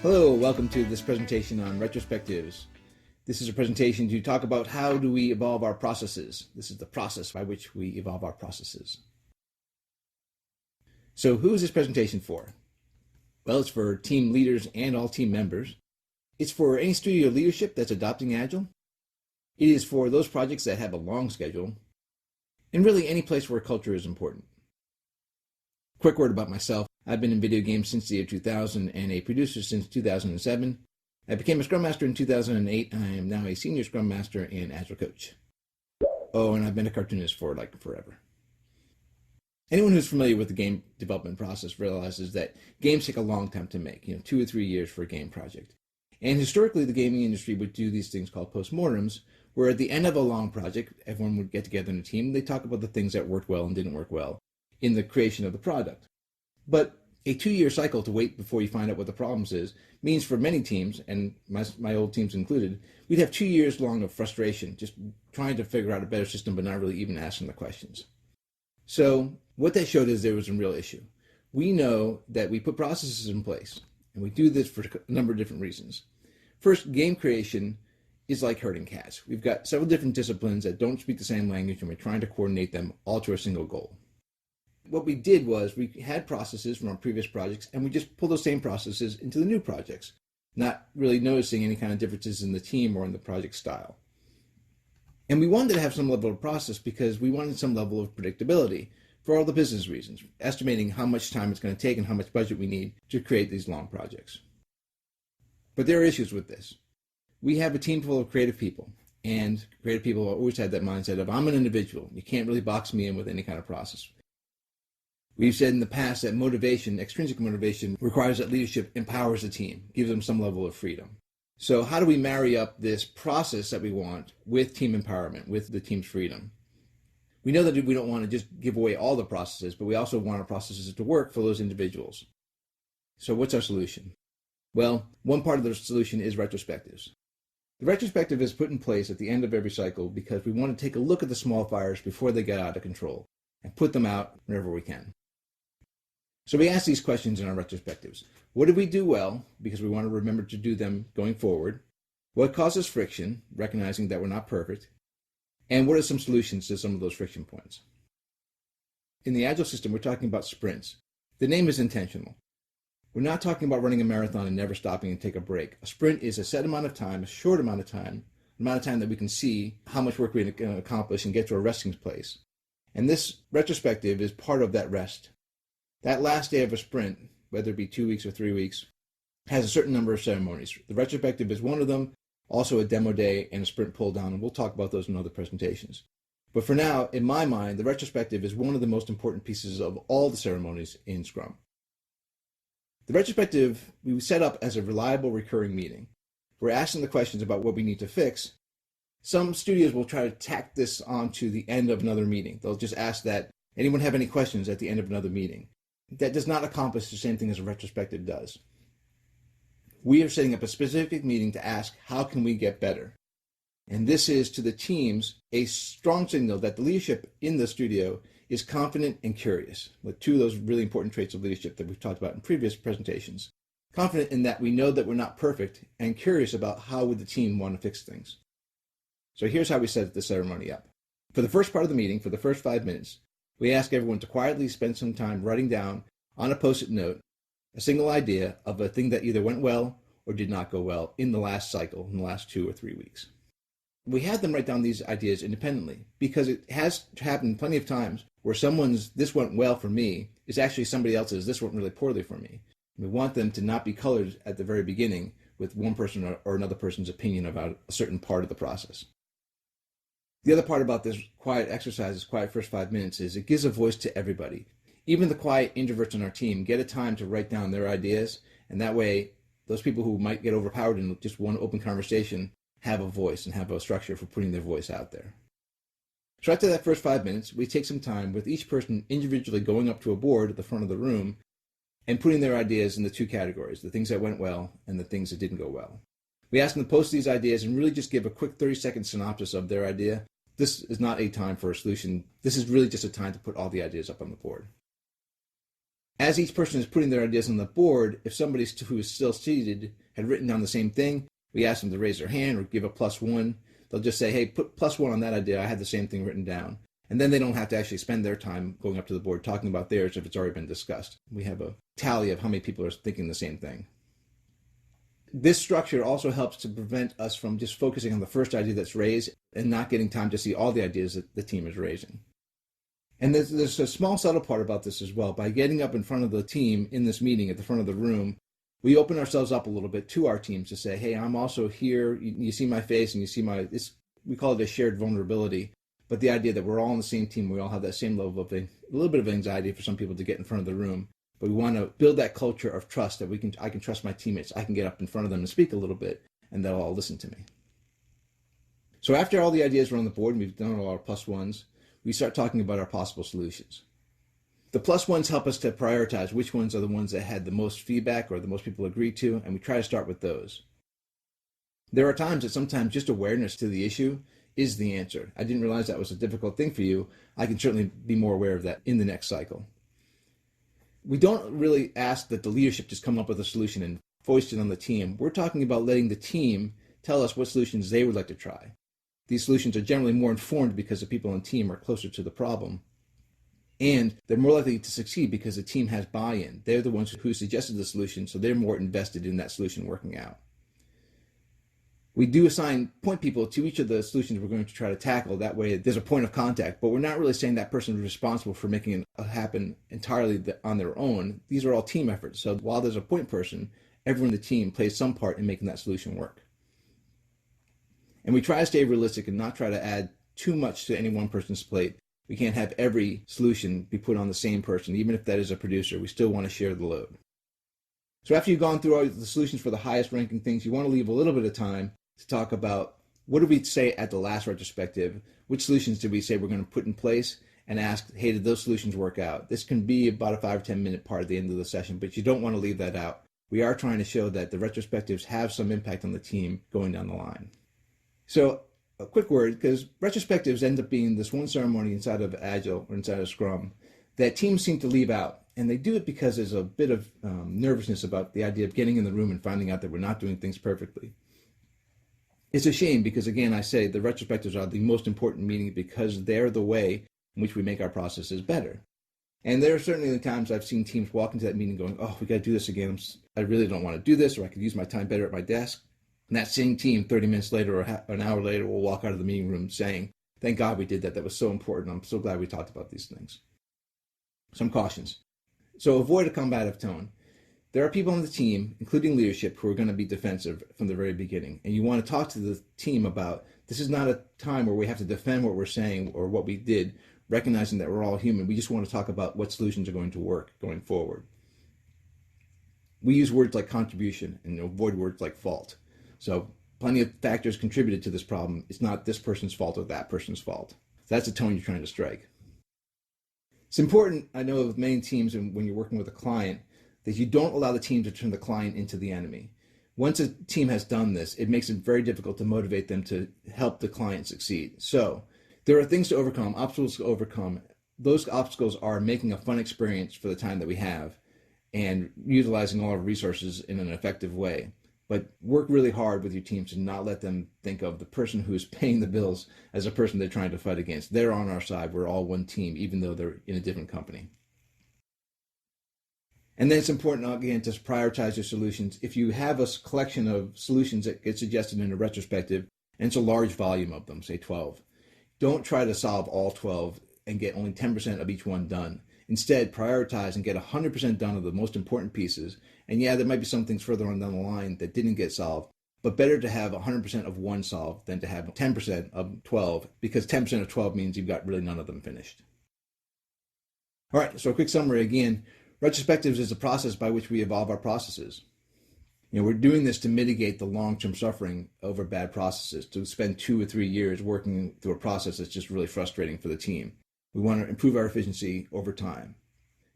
Hello, welcome to this presentation on retrospectives. This is a presentation to talk about how do we evolve our processes. This is the process by which we evolve our processes. So who is this presentation for? Well, it's for team leaders and all team members. It's for any studio leadership that's adopting Agile. It is for those projects that have a long schedule, and really any place where culture is important. Quick word about myself. I've been in video games since the year 2000 and a producer since 2007. I became a Scrum Master in 2008, and I am now a Senior Scrum Master and Agile Coach. Oh, and I've been a cartoonist for forever. Anyone who's familiar with the game development process realizes that games take a long time to make, 2 or 3 years for a game project. And historically, the gaming industry would do these things called postmortems, where at the end of a long project, everyone would get together in a team, they talk about the things that worked well and didn't work well in the creation of the product. But a 2-year cycle to wait before you find out what the problems is means for many teams, and my old teams included, we'd have 2 years long of frustration, just trying to figure out a better system, but not really even asking the questions. So what that showed is there was a real issue. We know that we put processes in place, and we do this for a number of different reasons. First, game creation is like herding cats. We've got several different disciplines that don't speak the same language, and we're trying to coordinate them all to a single goal. What we did was we had processes from our previous projects, and we just pulled those same processes into the new projects, not really noticing any kind of differences in the team or in the project style. And we wanted to have some level of process because we wanted some level of predictability for all the business reasons, estimating how much time it's going to take and how much budget we need to create these long projects. But there are issues with this. We have a team full of creative people, and creative people always had that mindset of, I'm an individual. You can't really box me in with any kind of process. We've said in the past that motivation, extrinsic motivation, requires that leadership empowers the team, gives them some level of freedom. So how do we marry up this process that we want with team empowerment, with the team's freedom? We know that we don't want to just give away all the processes, but we also want our processes to work for those individuals. So what's our solution? Well, one part of the solution is retrospectives. The retrospective is put in place at the end of every cycle because we want to take a look at the small fires before they get out of control and put them out whenever we can. So we ask these questions in our retrospectives. What did we do well, because we want to remember to do them going forward? What causes friction, recognizing that we're not perfect? And what are some solutions to some of those friction points? In the Agile system, we're talking about sprints. The name is intentional. We're not talking about running a marathon and never stopping and take a break. A sprint is a set amount of time, a short amount of time that we can see how much work we can accomplish and get to a resting place. And this retrospective is part of that rest. That last day of a sprint, whether it be 2 weeks or 3 weeks, has a certain number of ceremonies. The retrospective is one of them, also a demo day and a sprint pull down, and we'll talk about those in other presentations. But for now, in my mind, the retrospective is one of the most important pieces of all the ceremonies in Scrum. The retrospective we set up as a reliable recurring meeting. We're asking the questions about what we need to fix. Some studios will try to tack this onto the end of another meeting. They'll just ask that anyone have any questions at the end of another meeting. That does not accomplish the same thing as a retrospective does. We are setting up a specific meeting to ask, how can we get better? And this is, to the teams, a strong signal that the leadership in the studio is confident and curious, with two of those really important traits of leadership that we've talked about in previous presentations. Confident in that we know that we're not perfect, and curious about how would the team want to fix things. So here's how we set the ceremony up. For the first part of the meeting, for the first 5 minutes, we ask everyone to quietly spend some time writing down on a post-it note a single idea of a thing that either went well or did not go well in the last cycle, in the last 2 or 3 weeks. We had them write down these ideas independently because it has happened plenty of times where someone's "this went well for me" is actually somebody else's "this went really poorly for me." We want them to not be colored at the very beginning with one person or another person's opinion about a certain part of the process. The other part about this quiet exercise, this quiet first 5 minutes, is it gives a voice to everybody. Even the quiet introverts on our team get a time to write down their ideas, and that way those people who might get overpowered in just one open conversation have a voice and have a structure for putting their voice out there. So after that first 5 minutes, we take some time with each person individually going up to a board at the front of the room and putting their ideas in the two categories, the things that went well and the things that didn't go well. We ask them to post these ideas and really just give a quick 30-second synopsis of their idea. This is not a time for a solution. This is really just a time to put all the ideas up on the board. As each person is putting their ideas on the board, if somebody who is still seated had written down the same thing, we ask them to raise their hand or give a +1. They'll just say, hey, put +1 on that idea. I had the same thing written down. And then they don't have to actually spend their time going up to the board talking about theirs if it's already been discussed. We have a tally of how many people are thinking the same thing. This structure also helps to prevent us from just focusing on the first idea that's raised and not getting time to see all the ideas that the team is raising. And there's a small subtle part about this as well. By getting up in front of the team in this meeting at the front of the room, we open ourselves up a little bit to our teams to say, hey, I'm also here. You see my face and you see we call it a shared vulnerability. But the idea that we're all on the same team, we all have that same level of a little bit of anxiety for some people to get in front of the room. But we want to build that culture of trust that I can trust my teammates. I can get up in front of them and speak a little bit, and they'll all listen to me. So after all the ideas are on the board and we've done all our +1s, we start talking about our possible solutions. The +1s help us to prioritize which ones are the ones that had the most feedback or the most people agreed to, and we try to start with those. There are times that sometimes just awareness to the issue is the answer. I didn't realize that was a difficult thing for you. I can certainly be more aware of that in the next cycle. We don't really ask that the leadership just come up with a solution and foist it on the team. We're talking about letting the team tell us what solutions they would like to try. These solutions are generally more informed because the people on the team are closer to the problem. And they're more likely to succeed because the team has buy-in. They're the ones who suggested the solution, so they're more invested in that solution working out. We do assign point people to each of the solutions we're going to try to tackle. That way there's a point of contact, but we're not really saying that person is responsible for making it happen entirely on their own. These are all team efforts. So while there's a point person, everyone in the team plays some part in making that solution work. And we try to stay realistic and not try to add too much to any one person's plate. We can't have every solution be put on the same person. Even if that is a producer, we still want to share the load. So after you've gone through all the solutions for the highest ranking things, you want to leave a little bit of time to talk about what did we say at the last retrospective, which solutions did we say we're going to put in place, and ask, hey, did those solutions work out? This can be about a 5 or 10 minute part at the end of the session, but you don't want to leave that out. We are trying to show that the retrospectives have some impact on the team going down the line. So a quick word, because retrospectives end up being this one ceremony inside of Agile or inside of Scrum that teams seem to leave out. And they do it because there's a bit of nervousness about the idea of getting in the room and finding out that we're not doing things perfectly. It's a shame because, again, I say the retrospectives are the most important meeting because they're the way in which we make our processes better. And there are certainly the times I've seen teams walk into that meeting going, oh, we got to do this again. I really don't want to do this, or I could use my time better at my desk. And that same team 30 minutes later or an hour later will walk out of the meeting room saying, thank God we did that. That was so important. I'm so glad we talked about these things. Some cautions. So avoid a combative tone. There are people on the team, including leadership, who are going to be defensive from the very beginning. And you want to talk to the team about this is not a time where we have to defend what we're saying or what we did, recognizing that we're all human. We just want to talk about what solutions are going to work going forward. We use words like contribution and avoid words like fault. So plenty of factors contributed to this problem. It's not this person's fault or that person's fault. That's the tone you're trying to strike. It's important, I know with many teams and when you're working with a client, that you don't allow the team to turn the client into the enemy. Once a team has done this, it makes it very difficult to motivate them to help the client succeed. So there are things to overcome, obstacles to overcome. Those obstacles are making a fun experience for the time that we have and utilizing all our resources in an effective way. But work really hard with your team to not let them think of the person who is paying the bills as a person they're trying to fight against. They're on our side. We're all one team, even though they're in a different company. And then it's important, again, to prioritize your solutions. If you have a collection of solutions that get suggested in a retrospective, and it's a large volume of them, say 12, don't try to solve all 12 and get only 10% of each one done. Instead, prioritize and get 100% done of the most important pieces. And yeah, there might be some things further on down the line that didn't get solved, but better to have 100% of one solved than to have 10% of 12, because 10% of 12 means you've got really none of them finished. All right, so a quick summary again. Retrospectives is a process by which we evolve our processes. We're doing this to mitigate the long-term suffering over bad processes, to spend 2 or 3 years working through a process that's just really frustrating for the team. We want to improve our efficiency over time.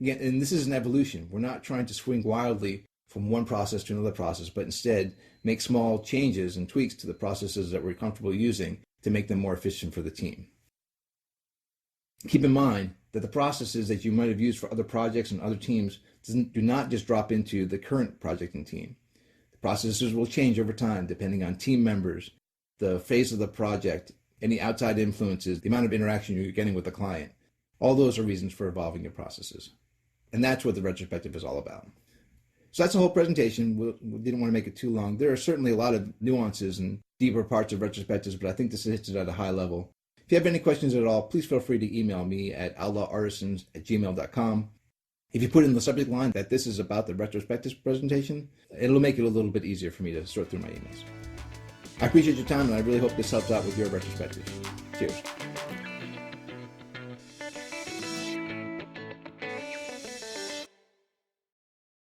Again, and this is an evolution. We're not trying to swing wildly from one process to another process, but instead make small changes and tweaks to the processes that we're comfortable using to make them more efficient for the team. Keep in mind, that the processes that you might have used for other projects and other teams do not just drop into the current project and team. The processes will change over time depending on team members, the phase of the project, any outside influences, the amount of interaction you're getting with the client. All those are reasons for evolving your processes. And that's what the retrospective is all about. So that's the whole presentation. We didn't want to make it too long. There are certainly a lot of nuances and deeper parts of retrospectives, but I think this hits it at a high level. If you have any questions at all, please feel free to email me at outlawartisans@gmail.com. If you put in the subject line that this is about the retrospectives presentation, it'll make it a little bit easier for me to sort through my emails. I appreciate your time, and I really hope this helps out with your retrospective. Cheers.